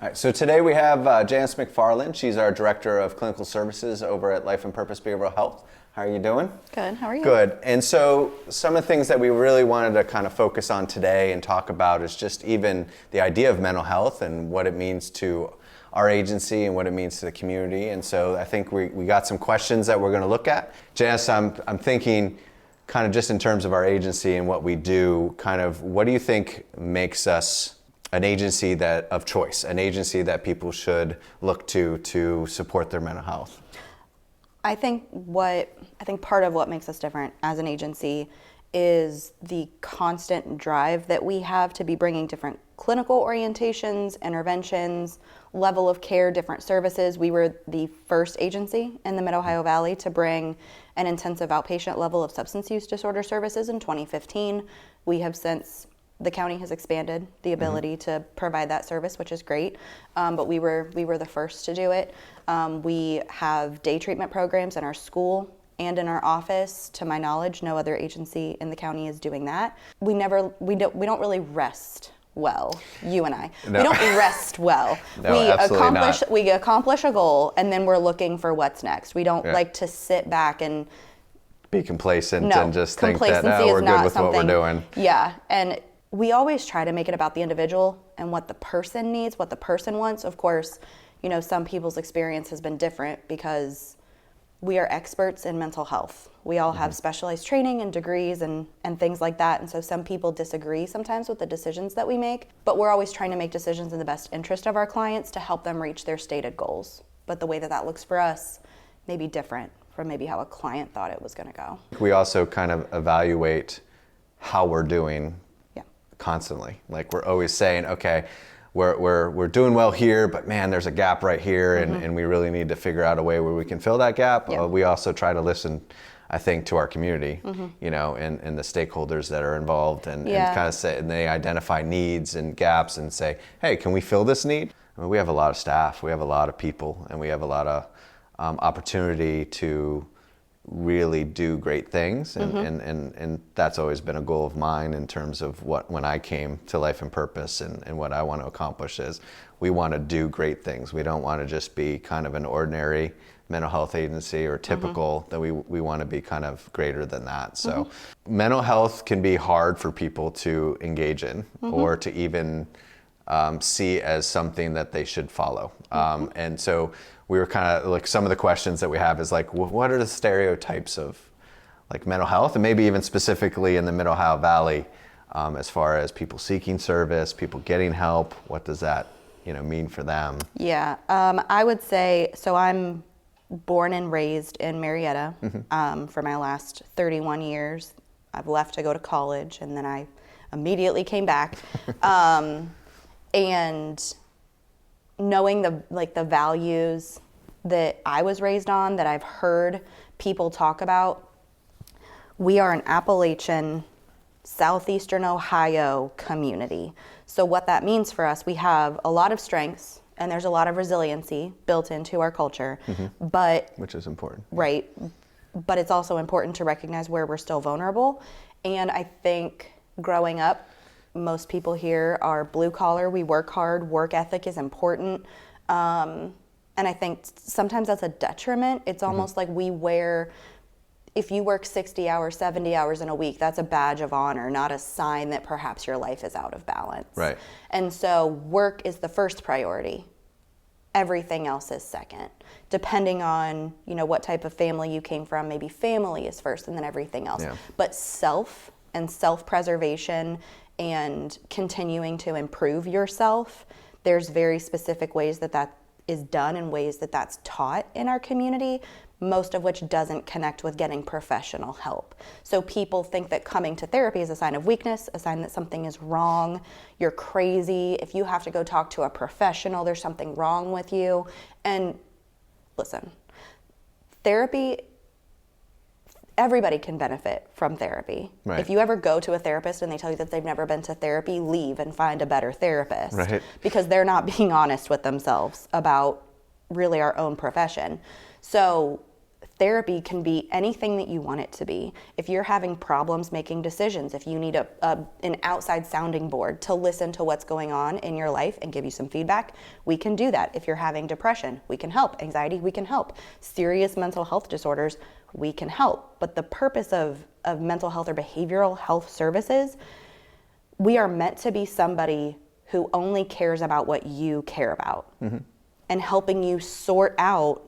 right, so today we have Janice McFarland. She's our Director of Clinical Services over at Life and Purpose Behavioral Health. How are you doing? Good, how are you? Good. And so some of the things that we really wanted to kind of focus on today and talk about is just even the idea of mental health and what it means to our agency and what it means to the community. And so I think we got some questions that we're going to look at. Janice, I'm thinking kind of just in terms of our agency and what we do, kind of what do you think makes us an agency of choice, an agency that people should look to support their mental health? I think part of what makes us different as an agency is the constant drive that we have to be bringing different clinical orientations, interventions, level of care, different services. We were the first agency in the Mid-Ohio Valley to bring an intensive outpatient level of substance use disorder services in 2015. The county has expanded the ability to provide that service, which is great, but we were the first to do it. We have day treatment programs in our school and in our office. To my knowledge, no other agency in the county is doing that. We don't really rest well, you and I. No. We don't rest well. No, we accomplish a goal and then we're looking for what's next. We don't like to sit back and be complacent and just think that we're good with what we're doing. Yeah, and we always try to make it about the individual and what the person needs, what the person wants. Of course, some people's experience has been different because we are experts in mental health. We all have specialized training and degrees and things like that. And so some people disagree sometimes with the decisions that we make, but we're always trying to make decisions in the best interest of our clients to help them reach their stated goals. But the way that looks for us may be different from maybe how a client thought it was going to go. We also kind of evaluate how we're doing constantly. Like we're always saying, okay, we're doing well here, but man, there's a gap right here, and we really need to figure out a way where we can fill that gap. Yeah. We also try to listen, I think, to our community, and the stakeholders that are involved, and kind of say, and they identify needs and gaps and say, hey, can we fill this need? I mean, we have a lot of staff, we have a lot of people, and we have a lot of opportunity to really do great things, and that's always been a goal of mine in terms of when I came to Life and Purpose and what I want to accomplish is we want to do great things. We don't want to just be kind of an ordinary mental health agency or typical, that we want to be kind of greater than that. So mental health can be hard for people to engage in or to even see as something that they should follow. And so we were kind of like, some of the questions that we have is like, what are the stereotypes of like mental health, and maybe even specifically in the Mid-Ohio Valley, as far as people seeking service, people getting help, what does that mean for them? Yeah, I would say, so I'm born and raised in Marietta for my last 31 years. I've left to go to college, and then I immediately came back. And knowing the values that I was raised on, that I've heard people talk about, we are an Appalachian, southeastern Ohio community. So what that means for us, we have a lot of strengths and there's a lot of resiliency built into our culture, which is important. Right. But it's also important to recognize where we're still vulnerable. And I think growing up, most people here are blue collar. We work hard. Work ethic is important. And I think sometimes that's a detriment. It's almost like if you work 60 hours, 70 hours in a week, that's a badge of honor, not a sign that perhaps your life is out of balance. Right. And so work is the first priority. Everything else is second. Depending on, what type of family you came from, maybe family is first and then everything else. Yeah. But self-preservation and continuing to improve yourself, there's very specific ways that is done and ways that that's taught in our community, most of which doesn't connect with getting professional help. So people think that coming to therapy is a sign of weakness, a sign that something is wrong, you're crazy. If you have to go talk to a professional, there's something wrong with you. And listen, therapy, everybody can benefit from therapy. Right. If you ever go to a therapist and they tell you that they've never been to therapy, leave and find a better therapist. Right. Because they're not being honest with themselves about really our own profession. So therapy can be anything that you want it to be. If you're having problems making decisions, if you need an outside sounding board to listen to what's going on in your life and give you some feedback, we can do that. If you're having depression, we can help. Anxiety, we can help. Serious mental health disorders, we can help. But the purpose of mental health or behavioral health services, we are meant to be somebody who only cares about what you care about, and helping you sort out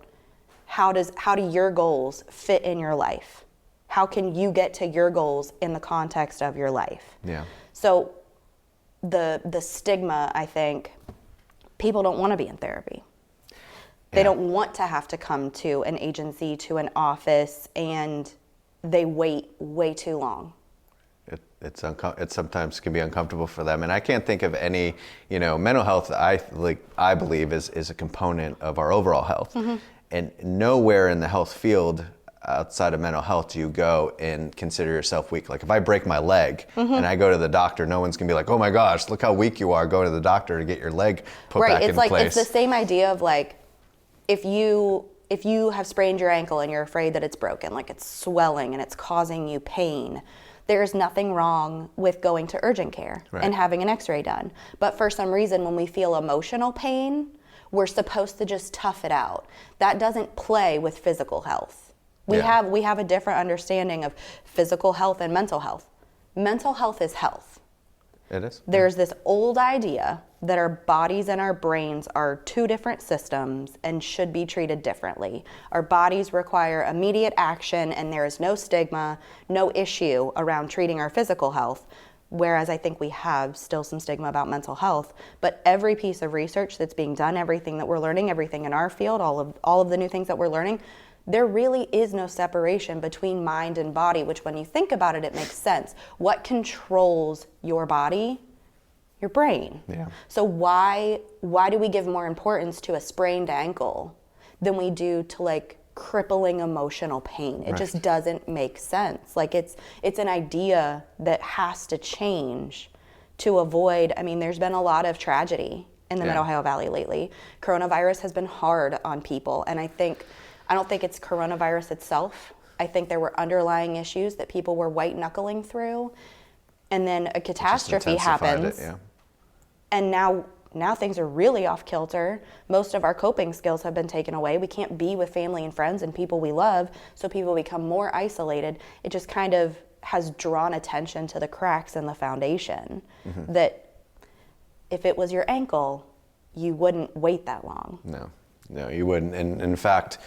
how do your goals fit in your life? How can you get to your goals in the context of your life? Yeah. So the stigma, I think, people don't want to be in therapy. They don't want to have to come to an agency, to an office, and they wait way too long. It sometimes can be uncomfortable for them, and I can't think of any, mental health. I believe is a component of our overall health, and nowhere in the health field outside of mental health do you go and consider yourself weak. Like if I break my leg and I go to the doctor, no one's gonna be like, "Oh my gosh, look how weak you are. Go to the doctor to get your leg put back in place." Right. It's the same idea of like, if you have sprained your ankle and you're afraid that it's broken, like it's swelling and it's causing you pain, there's nothing wrong with going to urgent care and having an x-ray done. But for some reason, when we feel emotional pain, we're supposed to just tough it out. That doesn't play with physical health. We have a different understanding of physical health and mental health. Mental health is health. It is. There's this old idea that our bodies and our brains are two different systems and should be treated differently. Our bodies require immediate action, and there is no stigma, no issue around treating our physical health, whereas I think we have still some stigma about mental health. But every piece of research that's being done, everything that we're learning, everything in our field, all of the new things that we're learning, there really is no separation between mind and body, which when you think about it, it makes sense. What controls your body? Your brain. Yeah. So why do we give more importance to a sprained ankle than we do to like crippling emotional pain? It just doesn't make sense. Like it's an idea that has to change to avoid, there's been a lot of tragedy in the Mid-Ohio Valley lately. Coronavirus has been hard on people, and I don't think it's coronavirus itself. I think there were underlying issues that people were white knuckling through, and then a catastrophe happens. And now things are really off kilter. Most of our coping skills have been taken away. We can't be with family and friends and people we love, so people become more isolated. It just kind of has drawn attention to the cracks in the foundation, that if it was your ankle, you wouldn't wait that long. No, you wouldn't. And in fact...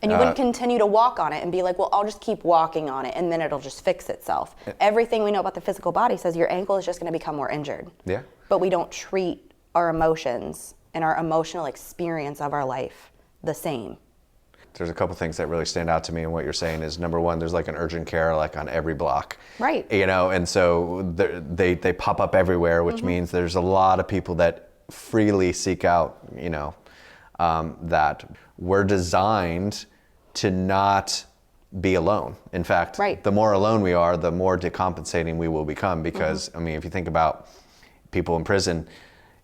And you wouldn't continue to walk on it and be like, well, I'll just keep walking on it and then it'll just fix itself. Everything we know about the physical body says your ankle is just going to become more injured. Yeah. But we don't treat our emotions and our emotional experience of our life the same. There's a couple things that really stand out to me in what you're saying is, number one, there's like an urgent care like on every block. Right. And so they pop up everywhere, which means there's a lot of people that freely seek out, that we're designed to not be alone. In fact, the more alone we are, the more decompensating we will become, because, if you think about people in prison,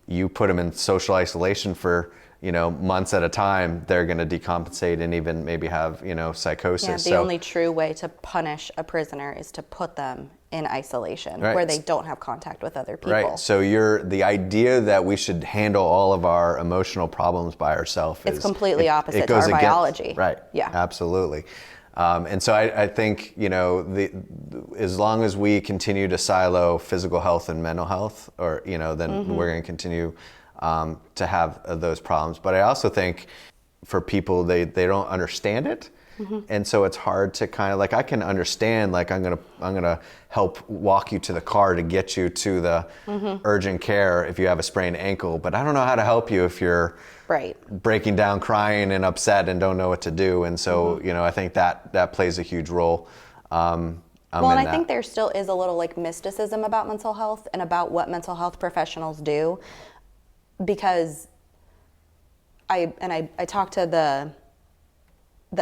you put them in social isolation for, months at a time, they're going to decompensate and even maybe have, psychosis. Yeah, the only true way to punish a prisoner is to put them in isolation, where they don't have contact with other people. Right. So the idea that we should handle all of our emotional problems by ourselves is completely opposite to our biology. Right. Yeah. Absolutely. And so I think, as long as we continue to silo physical health and mental health, or, then we're going to continue to have those problems. But I also think for people, they don't understand it. And so it's hard to kind of like, I can understand, like, I'm gonna help walk you to the car to get you to the urgent care if you have a sprained ankle, but I don't know how to help you if you're breaking down, crying and upset and don't know what to do. And so, I think that plays a huge role. I think there still is a little like mysticism about mental health and about what mental health professionals do, because I talk to the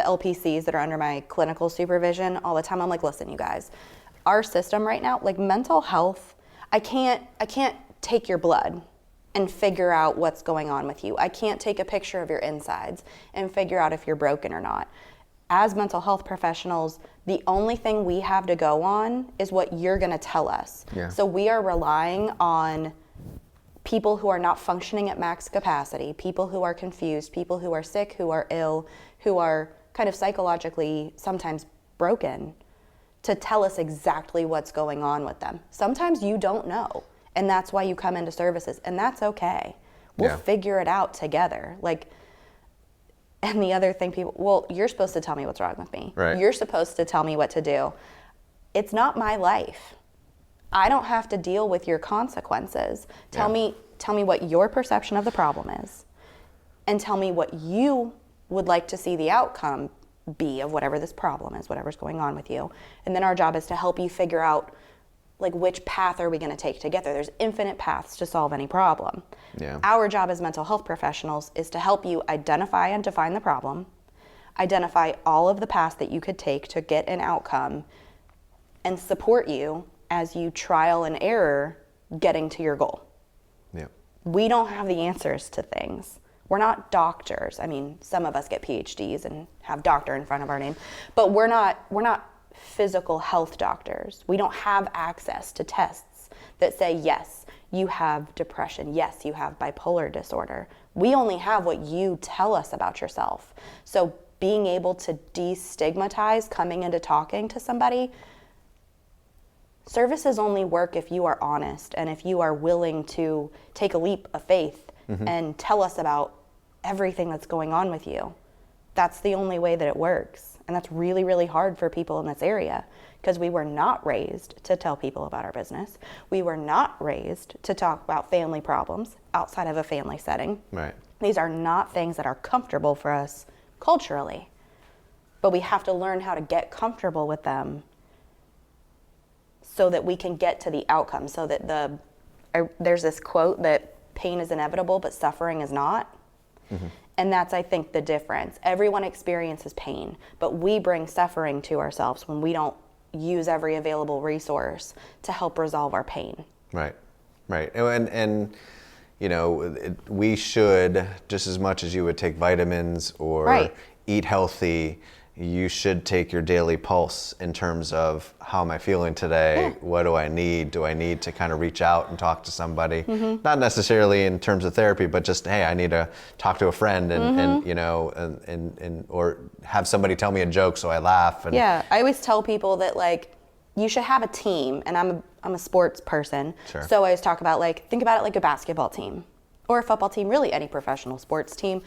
LPCs that are under my clinical supervision all the time. I'm like, listen, you guys, our system right now, like mental health, I can't take your blood and figure out what's going on with you. I can't take a picture of your insides and figure out if you're broken or not. as mental health professionals, the only thing we have to go on is what you're going to tell us. Yeah. So we are relying on people who are not functioning at max capacity, people who are confused, people who are sick, who are ill, who are kind of psychologically sometimes broken, to tell us exactly what's going on with them. Sometimes you don't know, and that's why you come into services, and that's okay. We'll figure it out together. Like, and the other thing people, well, you're supposed to tell me what's wrong with me. Right. You're supposed to tell me what to do. It's not my life. I don't have to deal with your consequences. Tell me what your perception of the problem is, and tell me what you would like to see the outcome be of whatever this problem is, whatever's going on with you. And then our job is to help you figure out, like, which path are we going to take together. There's infinite paths to solve any problem. Yeah. Our job as mental health professionals is to help you identify and define the problem, identify all of the paths that you could take to get an outcome, and support you as you trial and error getting to your goal. Yeah. We don't have the answers to things. We're not doctors. I mean, some of us get PhDs and have doctor in front of our name, but we're not physical health doctors. We don't have access to tests that say, yes, you have depression. Yes, you have bipolar disorder. We only have what you tell us about yourself. So being able to destigmatize coming into talking to somebody, services only work if you are honest and if you are willing to take a leap of faith and tell us about everything that's going on with you. That's the only way that it works. And that's really, really hard for people in this area, because we were not raised to tell people about our business. We were not raised to talk about family problems outside of a family setting. Right. These are not things that are comfortable for us culturally, but we have to learn how to get comfortable with them so that we can get to the outcome. So that there's this quote that pain is inevitable, but suffering is not. And that's, I think, the difference. Everyone experiences pain, but we bring suffering to ourselves when we don't use every available resource to help resolve our pain. Right. And you know, we should, just as much as you would take vitamins or eat healthy, you should take your daily pulse in terms of, how am I feeling today? What do I need? Do I need to kind of reach out and talk to somebody? Not necessarily in terms of therapy, but just, hey, I need to talk to a friend and you know, and or have somebody tell me a joke so I laugh. And I always tell people that, like, you should have a team, and I'm a sports person. Sure. So I always talk about, like, think about it like a basketball team or a football team, really any professional sports team.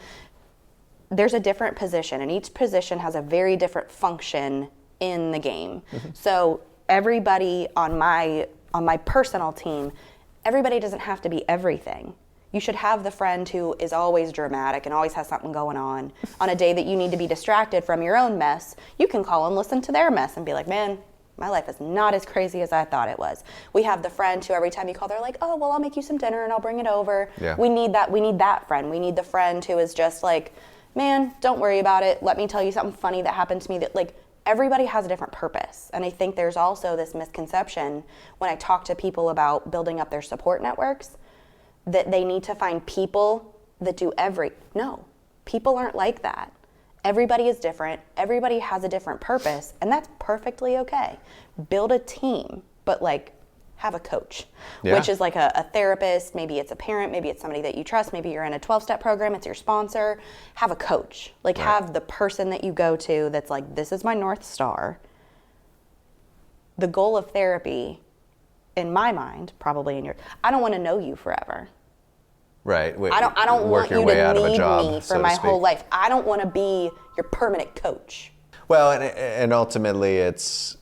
There's a different position, and each position has a very different function in the game. So everybody on my personal team, everybody doesn't have to be everything. You should have the friend who is always dramatic and always has something going on. On a day that you need to be distracted from your own mess, you can call and listen to their mess and be like, man, my life is not as crazy as I thought it was. We have the friend who every time you call, they're like, oh, well, I'll make you some dinner and I'll bring it over. Yeah. We need that friend. We need the friend who is just like, man, don't worry about it. Let me tell you something funny that happened to me. That, like, everybody has a different purpose. And I think there's also this misconception when I talk to people about building up their support networks, that they need to find people that do no, people aren't like that. Everybody is different. Everybody has a different purpose, and that's perfectly okay. Build a team, but, like, have a coach, which is like a therapist. Maybe it's a parent, maybe it's somebody that you trust, maybe you're in a 12-step program, it's your sponsor. Have a coach, like, have the person that you go to that's like, this is my North Star. The goal of therapy, in my mind, probably in yours, I don't want to know you forever. Right. I don't want you to need me for my whole life. I don't want to be your permanent coach. Well, and ultimately, it's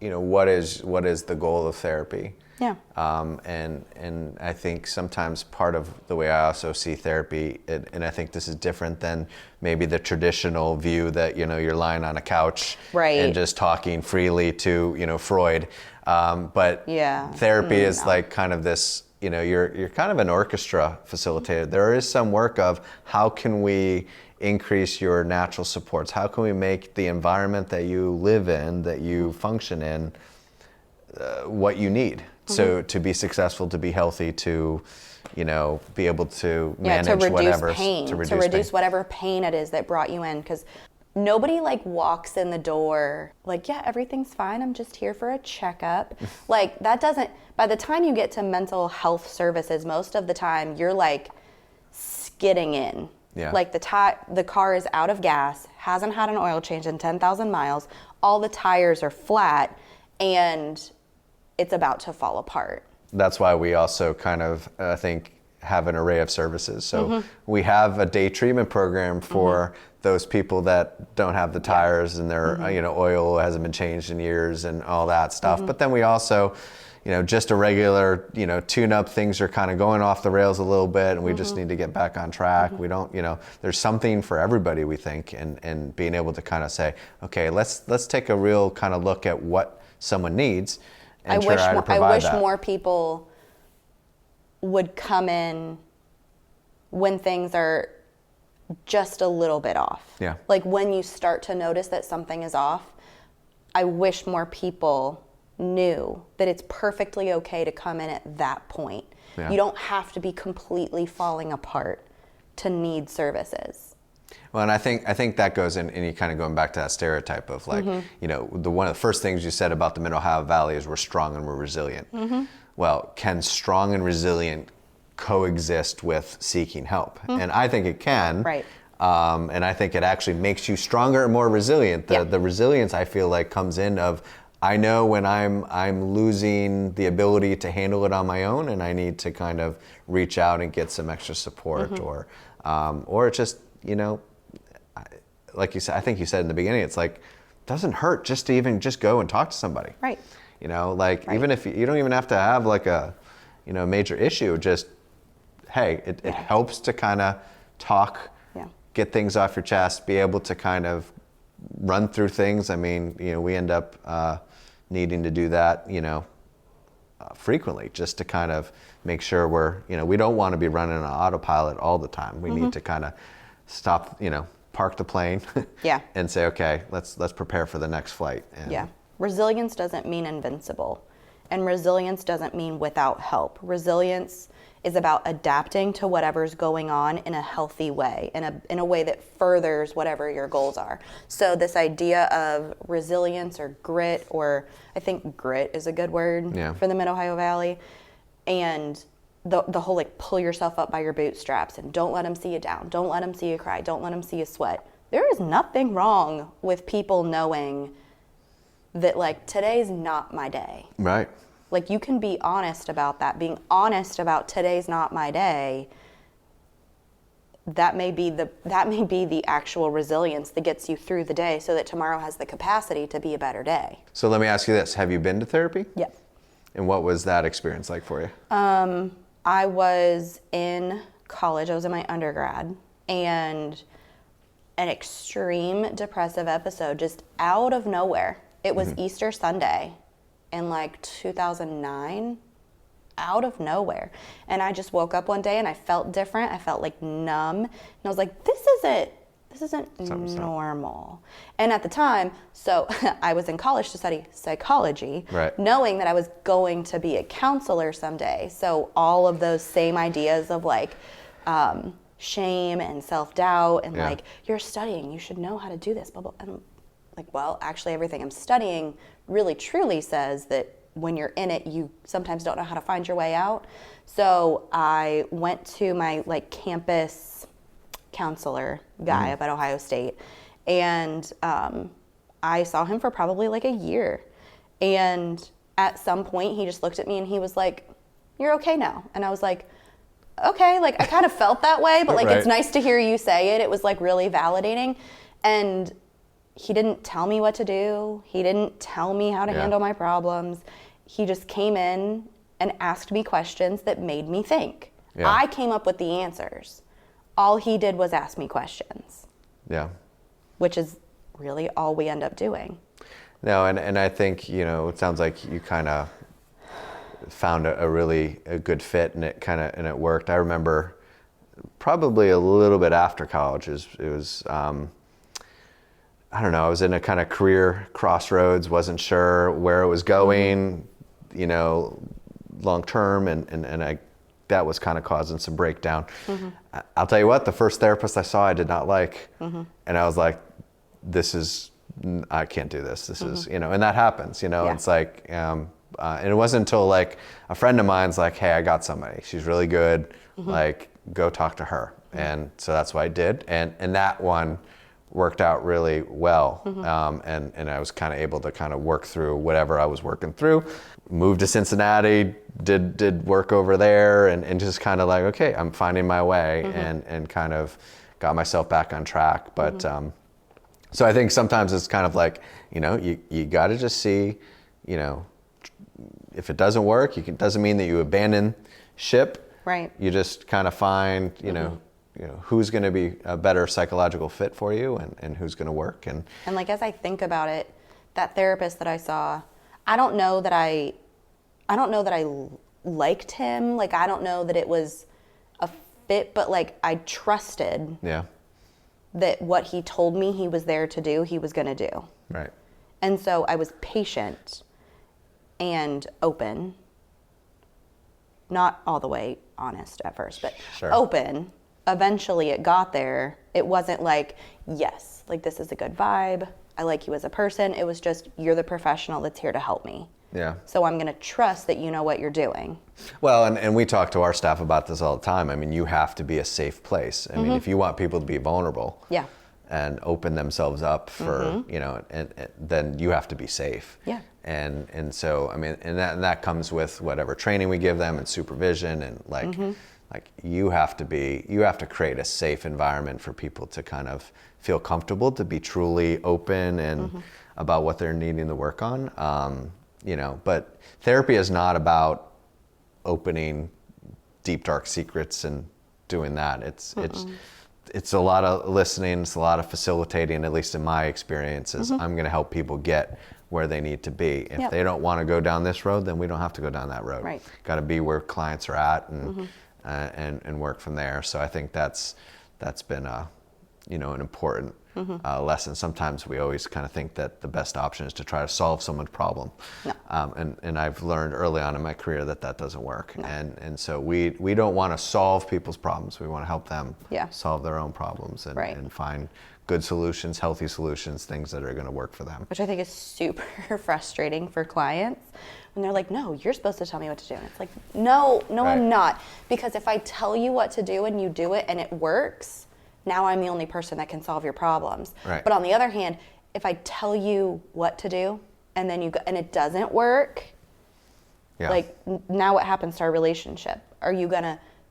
you know, what is the goal of therapy? Yeah. And I think sometimes part of the way I also see therapy, and I think this is different than maybe the traditional view that, you know, you're lying on a couch and just talking freely to, you know, Freud. But therapy is like kind of this, you know, you're kind of an orchestra facilitator. There is some work of how can we increase your natural supports? How can we make the environment that you live in, that you function in, what you need? So to be successful, to be healthy, to, you know, be able to manage to reduce whatever. Pain, to reduce whatever pain it is that brought you in. Because nobody like walks in the door like, yeah, everything's fine, I'm just here for a checkup. Like that doesn't, by the time you get to mental health services, most of the time you're like skidding in. Yeah. Like the car is out of gas, hasn't had an oil change in 10,000 miles, all the tires are flat, and it's about to fall apart. That's why we also kind of, I think, have an array of services. So we have a day treatment program for those people that don't have the tires and their oil hasn't been changed in years and all that stuff. But then we also, just a regular, tune-up, things are kind of going off the rails a little bit and we just need to get back on track. We don't, there's something for everybody, we think, and being able to kind of say, okay, let's take a real kind of look at what someone needs and try to provide I wish that. more people would come in when things are just a little bit off. Yeah. Like when you start to notice that something is off, I wish more people knew that it's perfectly okay to come in at that point. Yeah. You don't have to be completely falling apart to need services. Well, and I think that goes in, and you kind of going back to that stereotype of like, one of the first things you said about the Minnehaha Valley is we're strong and we're resilient. Well, can strong and resilient coexist with seeking help? And I think it can. Right. And I think it actually makes you stronger and more resilient. The resilience, I feel like, comes in of, I know when I'm losing the ability to handle it on my own, and I need to kind of reach out and get some extra support, or it just, like you said, I think you said in the beginning, it's like, doesn't hurt just to even just go and talk to somebody. Right. Even if you don't even have to have like a, major issue, just, hey, it helps to kind of talk, get things off your chest, be able to kind of run through things. I mean, we end up needing to do that, frequently, just to kind of make sure we're, we don't want to be running on autopilot all the time. We need to kind of stop, park the plane and say, okay, let's prepare for the next flight. And resilience doesn't mean invincible, and resilience doesn't mean without help. Resilience is about adapting to whatever's going on in a healthy way, in a way that furthers whatever your goals are. So this idea of resilience or grit, or I think grit is a good word for the Mid-Ohio Valley, and the whole like pull yourself up by your bootstraps and don't let them see you down, don't let them see you cry, don't let them see you sweat. There is nothing wrong with people knowing that like today's not my day. Right. Like you can be honest about that. Being honest about today's not my day, that may be the actual resilience that gets you through the day so that tomorrow has the capacity to be a better day. So let me ask you this. Have you been to therapy? Yep. And what was that experience like for you? I was in college. I was in my undergrad, and an extreme depressive episode just out of nowhere. It was Easter Sunday in like 2009, out of nowhere. And I just woke up one day and I felt different. I felt like numb. And I was like, this isn't normal. And at the time, so I was in college to study psychology, knowing that I was going to be a counselor someday. So all of those same ideas of like shame and self-doubt and like, you're studying, you should know how to do this, blah, blah. And like, well, actually everything I'm studying really truly says that when you're in it, you sometimes don't know how to find your way out. So I went to my like campus counselor guy up at Ohio State, and I saw him for probably like a year. And at some point he just looked at me and he was like, you're okay now. And I was like, okay, like I kind of felt that way, but like it's nice to hear you say it. It was like really validating. And he didn't tell me what to do. He didn't tell me how to handle my problems. He just came in and asked me questions that made me think. I came up with the answers. All he did was ask me questions. Yeah. Which is really all we end up doing. No, and I think, it sounds like you kind of found a really good fit, and it worked. I remember probably a little bit after college, it was I don't know, I was in a kind of career crossroads, wasn't sure where it was going, long term, and that was kind of causing some breakdown. I'll tell you what, the first therapist I saw, I did not like. And I was like, I can't do this. This is, and that happens, Yeah. it's like, and it wasn't until like a friend of mine's like, hey, I got somebody. She's really good. Like, go talk to her. And so that's what I did. And that one worked out really well. And I was kind of able to kind of work through whatever I was working through. Moved to Cincinnati, did work over there, and just kind of like, okay, I'm finding my way, and kind of got myself back on track. But so I think sometimes it's kind of like, you got to just see, if it doesn't work, it doesn't mean that you abandon ship. Right. You just kind of find, who's going to be a better psychological fit for you, and who's going to work. And like, as I think about it, that therapist that I saw, I don't know that I liked him. Like, I don't know that it was a fit, but like, I trusted that what he told me he was there to do, he was going to do. Right. And so I was patient and open. Not all the way honest at first, but open. Eventually it got there. It wasn't like, yes, like, this is a good vibe. I like you as a person. It was just, you're the professional that's here to help me. Yeah. So I'm going to trust that you know what you're doing. Well, and we talk to our staff about this all the time. I mean, you have to be a safe place. I mean, if you want people to be vulnerable and open themselves up for, and then you have to be safe. Yeah. And so, I mean, and that comes with whatever training we give them and supervision, and like you have to create a safe environment for people to kind of feel comfortable, to be truly open and about what they're needing to work on. But therapy is not about opening deep, dark secrets and doing that. It's a lot of listening. It's a lot of facilitating, at least in my experiences. I'm going to help people get where they need to be. If they don't want to go down this road, then we don't have to go down that road. Right. Got to be where clients are at, and work from there. So I think that's been an important lesson. Sometimes we always kind of think that the best option is to try to solve someone's problem. No. And I've learned early on in my career that doesn't work. No. And so we don't want to solve people's problems. We want to help them solve their own problems and find good solutions, healthy solutions, things that are going to work for them. Which I think is super frustrating for clients when they're like, no, you're supposed to tell me what to do. And it's like, no, I'm not. Because if I tell you what to do and you do it and it works, now I'm the only person that can solve your problems. Right. But on the other hand, if I tell you what to do and then and it doesn't work, like, now what happens to our relationship?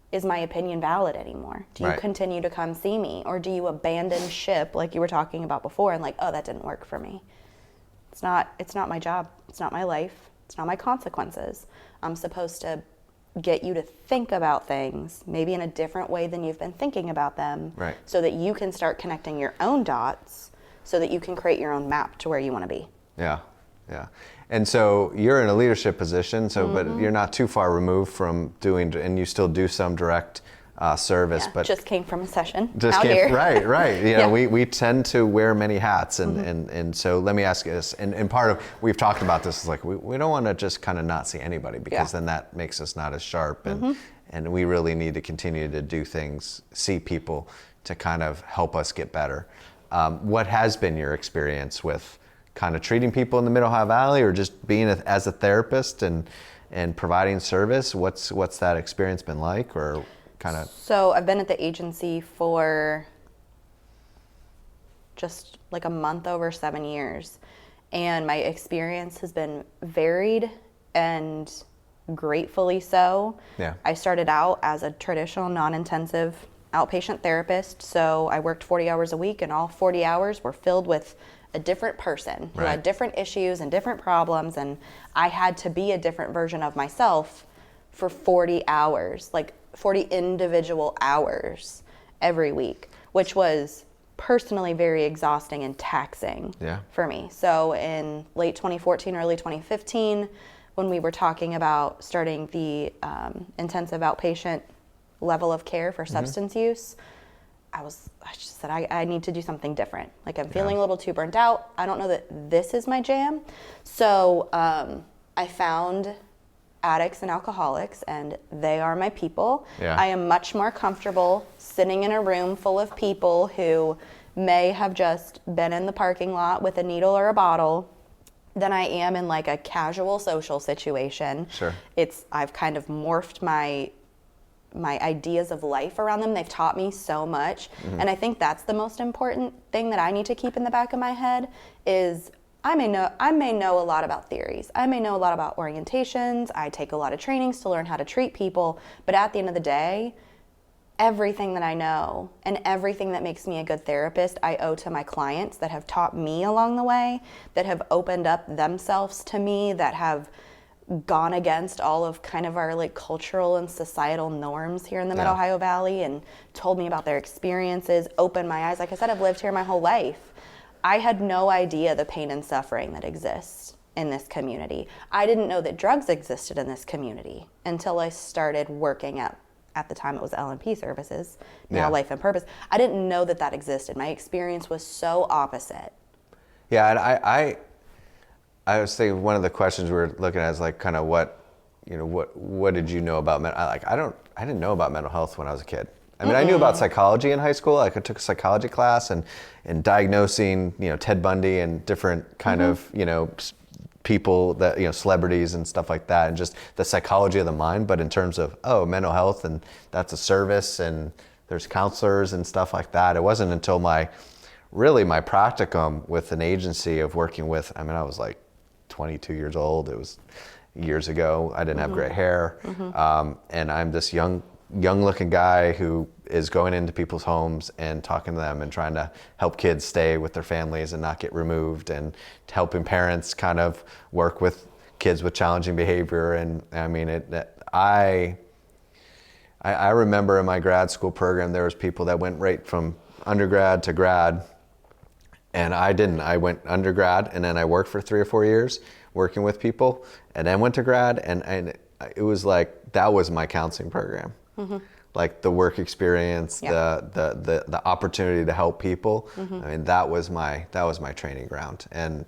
Is my opinion valid anymore? Do you continue to come see me, or do you abandon ship like you were talking about before and like, oh, that didn't work for me? It's not my job. It's not my life. It's not my consequences. I'm supposed to get you to think about things maybe in a different way than you've been thinking about them, so that you can start connecting your own dots, so that you can create your own map to where you want to be. Yeah. And so you're in a leadership position, but you're not too far removed from doing, and you still do some direct service. But just came from a session. Right. We tend to wear many hats, and so let me ask you this. And part of, we've talked about this, is like we don't want to just kind of not see anybody, because then that makes us not as sharp, and we really need to continue to do things, see people, to kind of help us get better. What has been your experience with kind of treating people in the Mid-Ohio Valley, or just being as a therapist and providing service? What's that experience been like, or kind of? So I've been at the agency for just like a month over 7 years, and my experience has been varied, and gratefully so. Yeah. I started out as a traditional non-intensive outpatient therapist, so I worked 40 hours a week, and all 40 hours were filled with a different person who had different issues and different problems, and I had to be a different version of myself for 40 hours, like 40 individual hours every week, which was personally very exhausting and taxing for me. So in late 2014, early 2015, when we were talking about starting the intensive outpatient level of care for substance use, I just said, I need to do something different. Like, I'm feeling a little too burnt out. I don't know that this is my jam. So I found addicts and alcoholics, and they are my people. I am much more comfortable sitting in a room full of people who may have just been in the parking lot with a needle or a bottle than I am in like a casual social situation. Sure. I've kind of morphed my ideas of life around them. They've taught me so much. And I think that's the most important thing that I need to keep in the back of my head is I may know a lot about theories. I may know a lot about orientations. I take a lot of trainings to learn how to treat people. But at the end of the day, everything that I know and everything that makes me a good therapist, I owe to my clients that have taught me along the way, that have opened up themselves to me, that have gone against all of kind of our like cultural and societal norms here in the Mid-Ohio Valley and told me about their experiences, opened my eyes. Like I said, I've lived here my whole life. I had no idea the pain and suffering that exists in this community. I didn't know that drugs existed in this community until I started working at the time it was L&P services, now Life and Purpose. I didn't know that existed. My experience was so opposite. Yeah, and I was thinking one of the questions we were looking at is like kind of what did you know about I didn't know about mental health when I was a kid. I mean, I knew about psychology in high school. Like I took a psychology class and diagnosing, Ted Bundy and different kind of, people that, celebrities and stuff like that, and just the psychology of the mind. But in terms of, mental health, and that's a service, and there's counselors and stuff like that. It wasn't until my practicum with an agency of working with, I was like 22 years old. It was years ago. I didn't have gray hair. And I'm this young looking guy who is going into people's homes and talking to them and trying to help kids stay with their families and not get removed, and helping parents kind of work with kids with challenging behavior. And I remember in my grad school program, there was people that went right from undergrad to grad, and I didn't. I went undergrad and then I worked for 3 or 4 years working with people, and then went to grad, and it was like, that was my counseling program. Like the work experience, the opportunity to help people. That was my training ground. And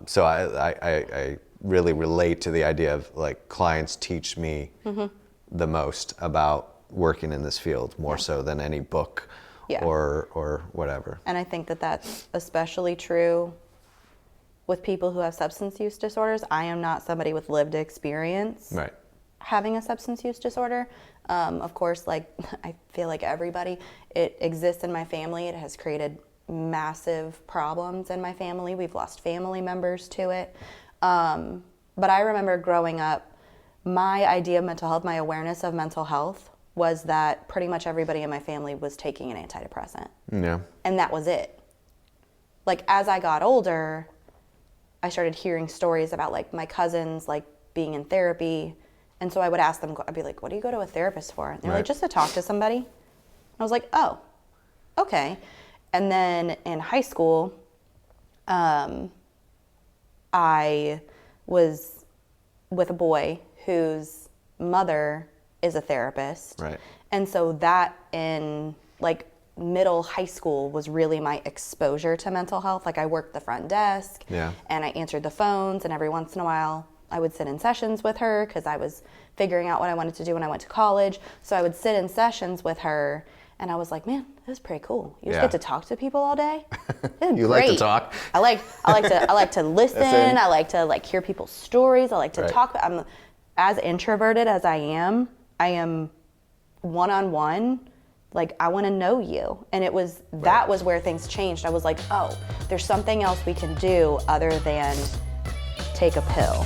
so I really relate to the idea of like clients teach me the most about working in this field, more so than any book or whatever. And I think that that's especially true with people who have substance use disorders. I am not somebody with lived experience having a substance use disorder. Of course, like I feel like everybody, it exists in my family. It has created massive problems in my family. We've lost family members to it. But I remember growing up, my idea of mental health, my awareness of mental health was that pretty much everybody in my family was taking an antidepressant. Yeah. And that was it. Like as I got older, I started hearing stories about like my cousins like being in therapy. And so I would ask them, I'd be like, what do you go to a therapist for? And they're like, just to talk to somebody. And I was like, oh, okay. And then in high school, I was with a boy whose mother is a therapist. Right. And so that in like middle high school was really my exposure to mental health. Like I worked the front desk and I answered the phones, and every once in a while I would sit in sessions with her because I was figuring out what I wanted to do when I went to college. So I would sit in sessions with her, and I was like, man, this is pretty cool. You just get to talk to people all day. You like to talk? I like to listen. I like to like hear people's stories. I like to talk. I'm as introverted as I am one-on-one. Like I want to know you. And it was that was where things changed. I was like, oh, there's something else we can do other than take a pill.